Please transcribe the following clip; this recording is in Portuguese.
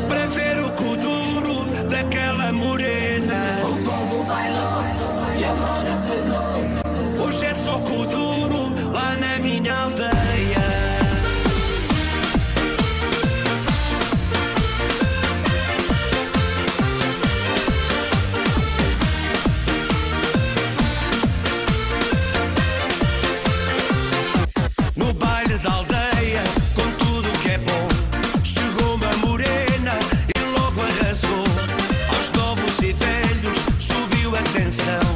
Para ver o kuduro daquela morena. O povo bailou e a moda pegou. Hoje é só kuduro lá na minha aldeia. No baile da aldeia, com tudo que é bom, chegou uma morena e logo arrasou. Aos novos e velhos subiu a tensão.